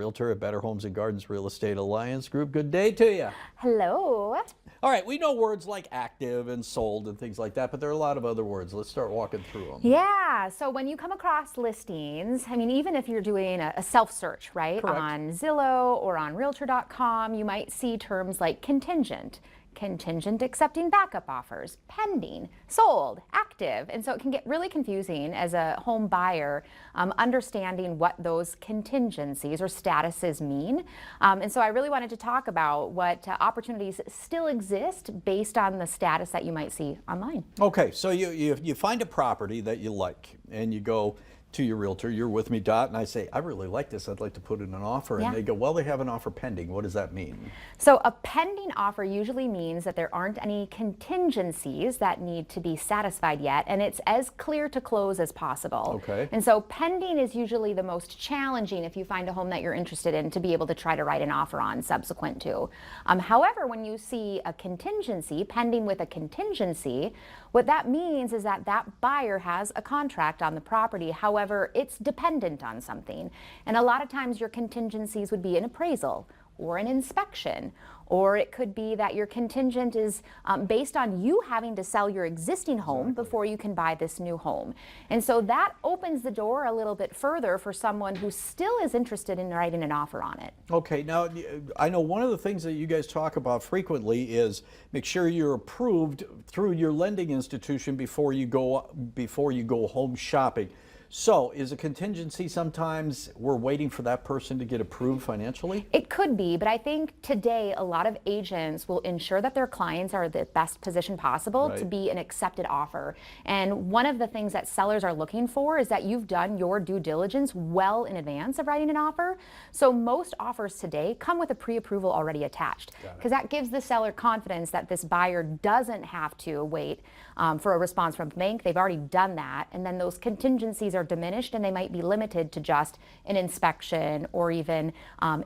Realtor at Better Homes and Gardens Real Estate Alliance Group. Good day to you. Hello. All right, we know words like active and sold and things like that, but there are a lot of other words. Let's start walking through them. Yeah, so when you come across listings, I mean, even if you're doing a self-search, right, Correct. on Zillow or on Realtor.com, you might see terms like contingent accepting backup offers, pending, sold, active. And so it can get really confusing as a home buyer understanding what those contingencies or statuses mean. And so I really wanted to talk about what opportunities still exist based on the status that you might see online. Okay, so you find a property that you like and you go to your realtor. You're with me, Dot, and I say, I really like this. I'd like to put in an offer. Yeah. And they go, well, they have an offer pending. What does that mean? So a pending offer usually means that there aren't any contingencies that need to be satisfied yet, and it's as clear to close as possible. Okay. And so pending is usually the most challenging if you find a home that you're interested in to be able to try to write an offer on subsequent to. However, when you see a contingency, pending with a contingency, what that means is that that buyer has a contract on the property. However, it's dependent on something. And a lot of times your contingencies would be an appraisal or an inspection, or it could be that your contingent is based on you having to sell your existing home before you can buy this new home. And so that opens the door a little bit further for someone who still is interested in writing an offer on it. Okay, now I know one of the things that you guys talk about frequently is make sure you're approved through your lending institution before you go home shopping. So is a contingency sometimes we're waiting for that person to get approved financially? It could be, but I think today a lot of agents will ensure that their clients are the best position possible to be an accepted offer. And one of the things that sellers are looking for is that you've done your due diligence well in advance of writing an offer. So most offers today come with a pre-approval already attached, because that gives the seller confidence that this buyer doesn't have to wait for a response from the bank. They've already done that, and then those contingencies are diminished and they might be limited to just an inspection or even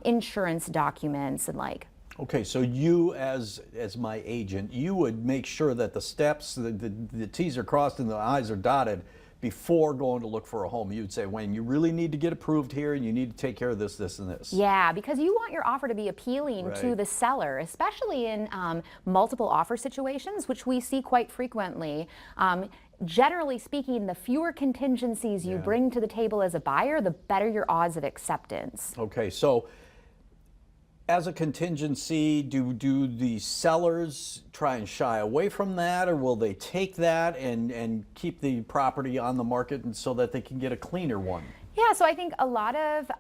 insurance documents and like. Okay, so you as my agent, you would make sure that the steps, the T's are crossed and the I's are dotted before going to look for a home. You'd say, Wayne, you really need to get approved here and you need to take care of this, this, and this. Yeah, because you want your offer to be appealing to the seller, especially in multiple offer situations, which we see quite frequently. Generally speaking, the fewer contingencies you bring to the table as a buyer, the better your odds of acceptance. Okay, so as a contingency, do the sellers try and shy away from that, or will they take that and keep the property on the market and so that they can get a cleaner one? Yeah, so I think a lot of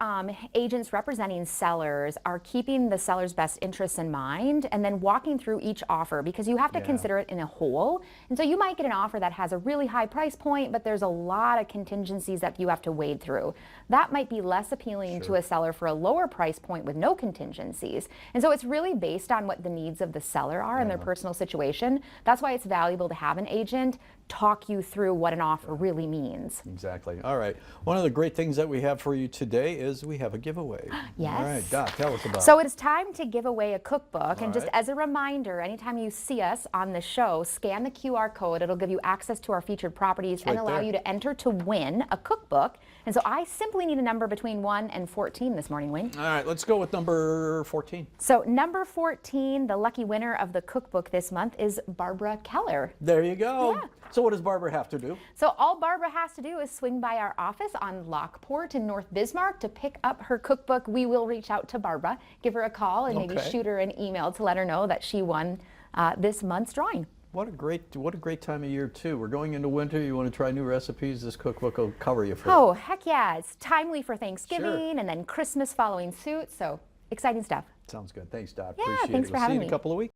agents representing sellers are keeping the seller's best interests in mind and then walking through each offer, because you have to consider it in a whole. And so you might get an offer that has a really high price point, but there's a lot of contingencies that you have to wade through. That might be less appealing to a seller for a lower price point with no contingencies. And so it's really based on what the needs of the seller are in their personal situation. That's why it's valuable to have an agent talk you through what an offer really means. Exactly. All right. One of the great things that we have for you today is we have a giveaway. Yes. All right, Dot, tell us about it. So it's time to give away a cookbook. And just right. as a reminder, anytime you see us on the show, scan the QR code. It'll give you access to our featured properties and allow you to enter to win a cookbook. And so I simply need a number between 1 and 14 this morning, Wayne. All right, let's go with number 14. So number 14, the lucky winner of the cookbook this month is Barbara Keller. There you go. Yeah. So what does Barbara have to do? So all Barbara has to do is swing by our office on Lockport in North Bismarck to pick up her cookbook. We will reach out to Barbara, give her a call, and maybe shoot her an email to let her know that she won this month's drawing. What a great time of year too. We're going into winter. You want to try new recipes? This cookbook will cover you for Oh, heck yeah. It's timely for Thanksgiving and then Christmas following suit. So exciting stuff. Sounds good. Thanks, Dot. Yeah, Appreciate thanks it. for We'll see having you in me. a couple of weeks.